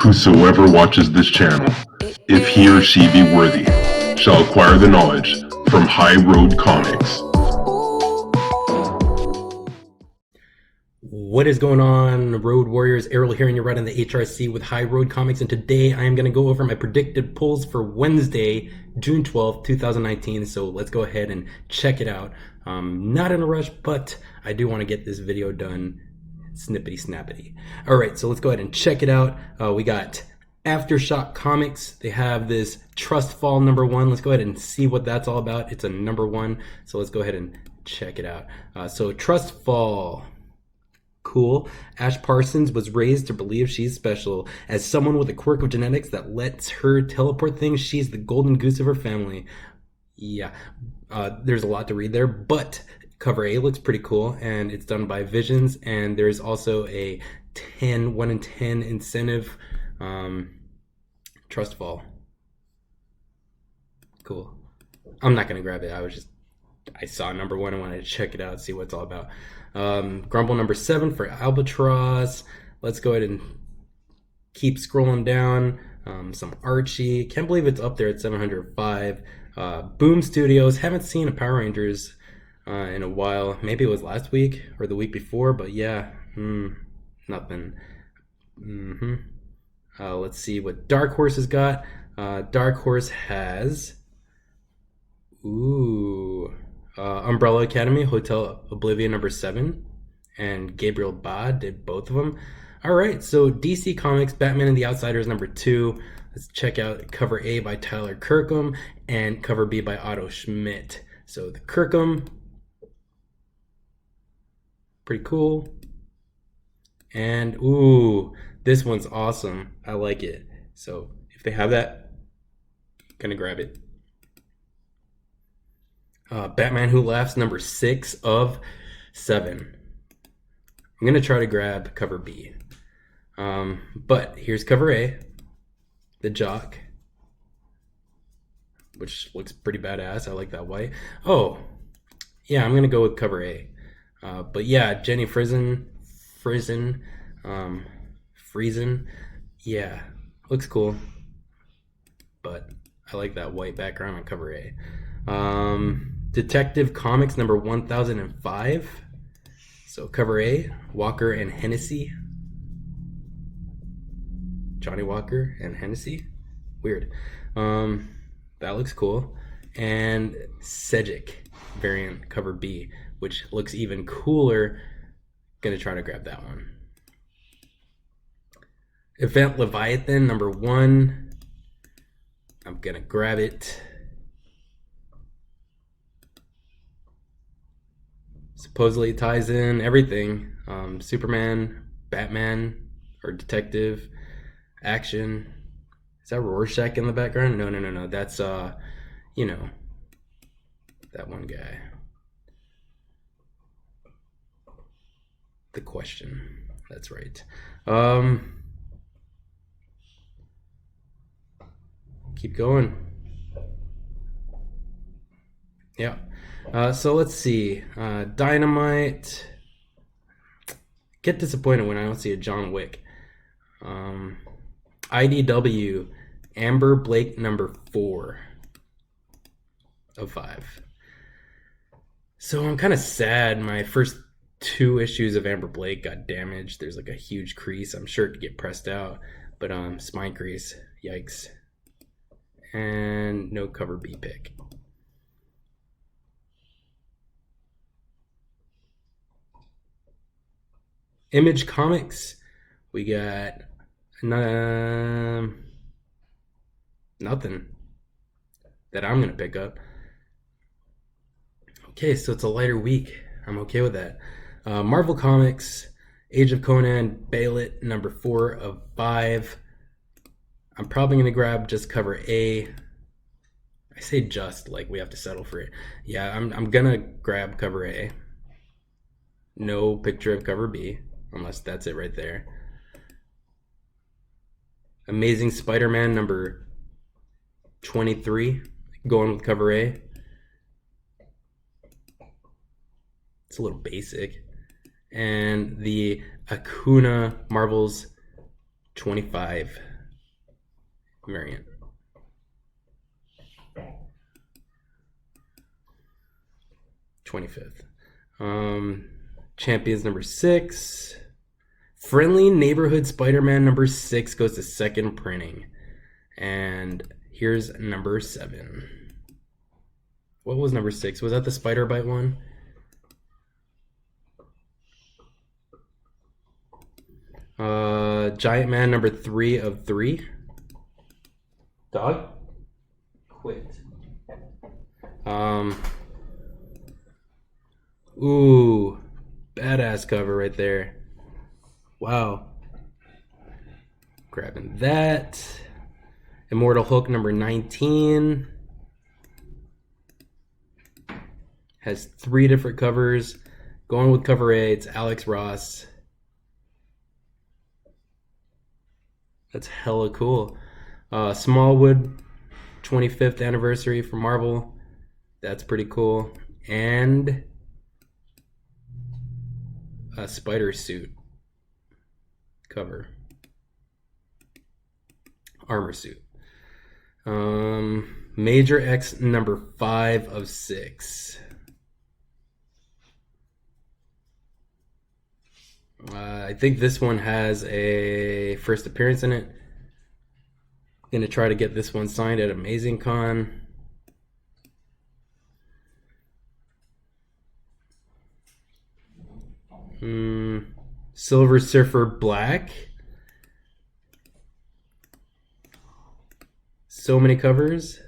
Whosoever watches this channel, if he or she be worthy, shall acquire the knowledge from High Road Comics. What is going on, Road Warriors? Errol here, and you're right on the HRC with High Road Comics, and today I am going to go over my predicted pulls for Wednesday, June 12th, 2019, so let's go ahead and check it out. Not in a rush, but I do want to get this video done snippety snappity. Alright, so let's go ahead and check it out. We got Aftershock Comics. They have this Trust Fall #1. Let's go ahead and see what that's all about. It's a #1, so let's go ahead and check it out. So Trust Fall. Cool. Ash Parsons was raised to believe she's special. As someone with a quirk of genetics that lets her teleport things, she's the golden goose of her family. Yeah, there's a lot to read there, but cover A looks pretty cool, and it's done by Visions, and there's also a 1 in 10 incentive. Trust Fall. Cool. I'm not going to grab it. I saw #1 and wanted to check it out, see what it's all about. Grumble #7 for Albatross. Let's go ahead and keep scrolling down. Some Archie. Can't believe it's up there at 705. Boom Studios. Haven't seen a Power Rangers in a while. Maybe it was last week or the week before, but yeah, nothing. Let's see what Dark Horse has got. Dark Horse has Umbrella Academy, Hotel Oblivion #7, and Gabriel Ba did both of them. All right, so DC Comics, Batman and the Outsiders #2. Let's check out cover A by Tyler Kirkham and cover B by Otto Schmidt. So the Kirkham, pretty cool. And this one's awesome. I like it. So if they have that, I'm gonna grab it. Batman Who Laughs #6 of 7. I'm gonna try to grab cover B. But here's cover A, the Jock, which looks pretty badass. I like that white. Oh, yeah, I'm gonna go with cover A. But yeah, Jenny Friesen, yeah, looks cool. But I like that white background on cover A. Detective Comics #1005. So cover A, Walker and Hennessy. Johnny Walker and Hennessy. Weird. That looks cool. And Sejic variant cover B, which looks even cooler. Gonna try to grab that one. Event Leviathan #1. I'm gonna grab it. Supposedly ties in everything. Superman, Batman, or Detective, Action. Is that Rorschach in the background? No. That's, that one guy. The Question. That's right. Keep going. Yeah. So let's see. Dynamite. Get disappointed when I don't see a John Wick. IDW. Amber Blake #4 of 5. So I'm kind of sad. My first 2 issues of Amber Blake got damaged. There's like a huge crease. I'm sure it could get pressed out, but spine crease. Yikes. And no cover B pick. Image Comics, we got nothing that I'm gonna pick up. Okay, so it's a lighter week. I'm okay with that. Marvel Comics, Age of Conan, Bailet #4 of 5. I'm probably gonna grab just cover A. I say just, like we have to settle for it. Yeah, I'm gonna grab cover A. No picture of cover B, unless that's it right there. Amazing Spider-Man #23, going with cover A. It's a little basic. And the Acuna Marvels 25 variant. $25th. Champions number 6. Friendly Neighborhood Spider-Man number 6 goes to second printing. And here's number 7. What was number 6? Was that the Spider Bite one? Giant Man number 3 of 3. Dog? Quit. Ooh, badass cover right there. Wow. Grabbing that. Immortal Hulk number 19. Has 3 different covers. Going with cover A, it's Alex Ross. That's hella cool. Smallwood 25th anniversary for Marvel. That's pretty cool. And a spider suit cover. Armor suit. Major X number 5 of 6. I think this one has a first appearance in it. Gonna try to get this one signed at Amazing Con. Silver Surfer Black. So many covers.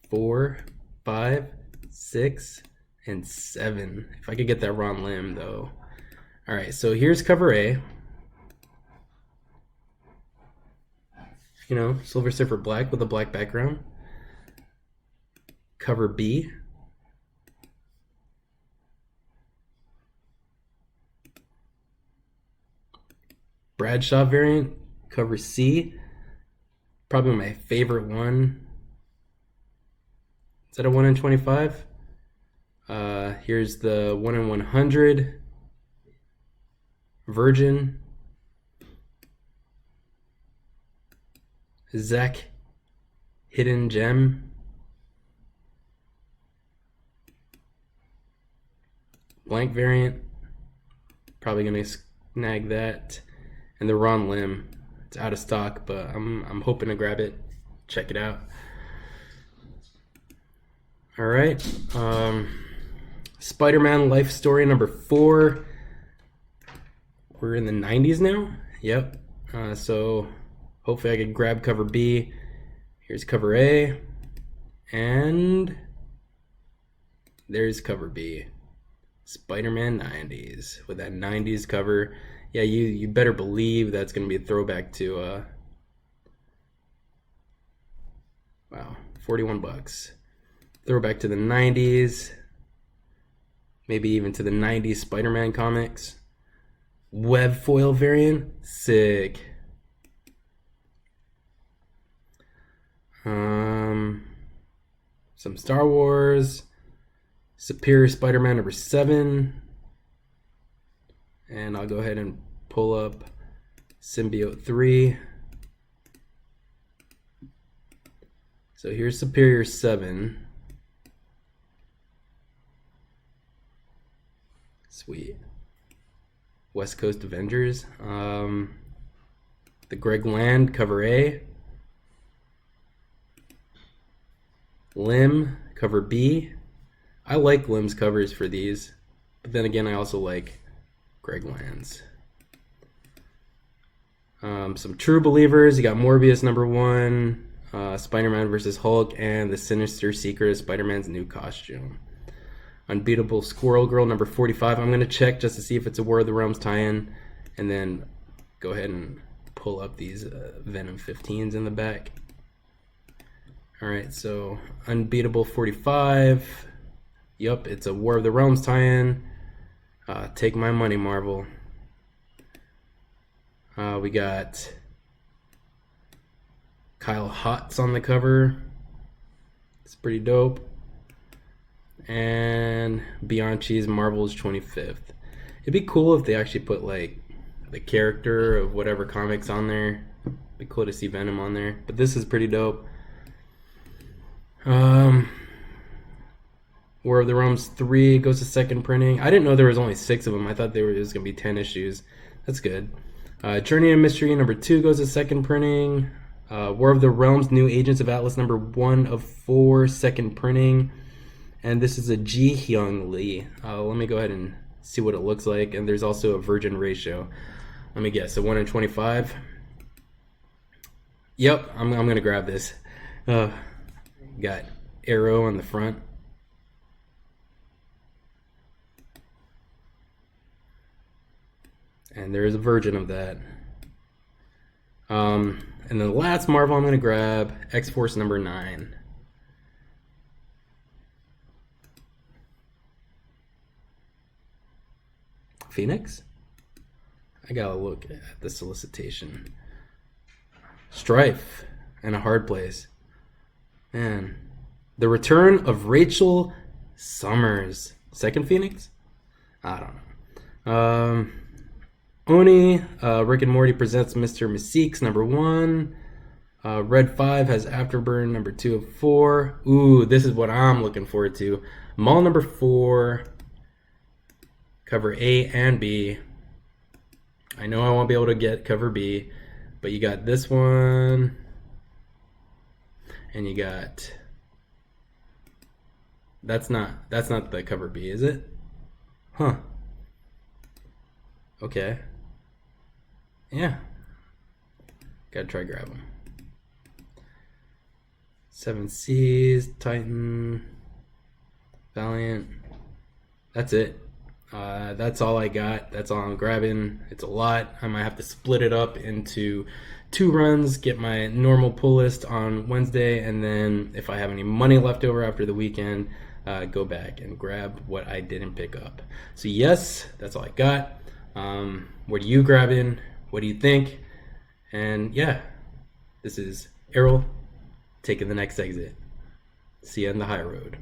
4, 5, 6, and 7. If I could get that Ron Lim though. Alright, so here's cover A. You know, Silver Surfer Black with a black background. Cover B. Bradshaw variant. Cover C. Probably my favorite one. Is that a 1 in 25? Here's the 1 in 100. Virgin. Zach Hidden Gem. Blank variant. Probably gonna snag that. And the Ron Lim. It's out of stock, but I'm hoping to grab it. Check it out. All right. Spider-Man Life Story number 4. We're in the 90s now. Yep. So hopefully I can grab cover B. Here's cover A. And there's cover B. Spider-Man 90s with that 90s cover. Yeah, you better believe that's going to be a throwback to wow, $41. Throwback to the 90s. Maybe even to the 90s Spider-Man comics. Web foil variant, sick. Some Star Wars. Superior Spider-Man number 7. And I'll go ahead and pull up Symbiote 3. So here's Superior 7. Sweet. West Coast Avengers. The Greg Land cover A. Lim cover B. I like Lim's covers for these, but then again I also like Greg Land's. Some True Believers. You got Morbius number 1, Spider-Man vs. Hulk, and the Sinister Secret of Spider-Man's new costume. Unbeatable Squirrel Girl number 45. I'm going to check just to see if it's a War of the Realms tie-in, and then go ahead and pull up these Venom 15s in the back. Alright, so Unbeatable 45. Yup, it's a War of the Realms tie-in. Take my money, Marvel. We got Kyle Hotz on the cover. It's pretty dope. And Bianchi's Marvel's 25th. It'd be cool if they actually put like the character of whatever comics on there. Be cool to see Venom on there, but this is pretty dope. War of the Realms 3 goes to second printing. I didn't know there was only 6 of them. I thought there was going to be 10 issues. That's good. Journey of Mystery number 2 goes to second printing. War of the Realms New Agents of Atlas number 1 of 4, second printing. And this is a Ji Hyung Lee. Let me go ahead and see what it looks like. And there's also a virgin ratio. Let me guess, a 1 in 25. Yep, I'm going to grab this. Got Arrow on the front. And there is a version of that. And then the last Marvel I'm going to grab, X-Force number 9. Phoenix? I gotta look at the solicitation. Strife and A Hard Place. Man. The Return of Rachel Summers. Second Phoenix? I don't know. Oni, Rick and Morty presents Mr. Mystique's number 1. Red 5 has Afterburn number 2 of 4. Ooh, this is what I'm looking forward to. Maul number 4. Cover A and B. I know I won't be able to get cover B, but you got this one. And you got... That's not the cover B, is it? Huh. Okay. Yeah. Gotta try grab them. 7 Seas, Titan, Valiant. That's it. That's all I got. That's all I'm grabbing. It's a lot. I might have to split it up into 2 runs, get my normal pull list on Wednesday, and then if I have any money left over after the weekend, go back and grab what I didn't pick up. So yes, that's all I got. What are you grabbing? What do you think? And yeah, this is Errol taking the next exit. See you on the high road.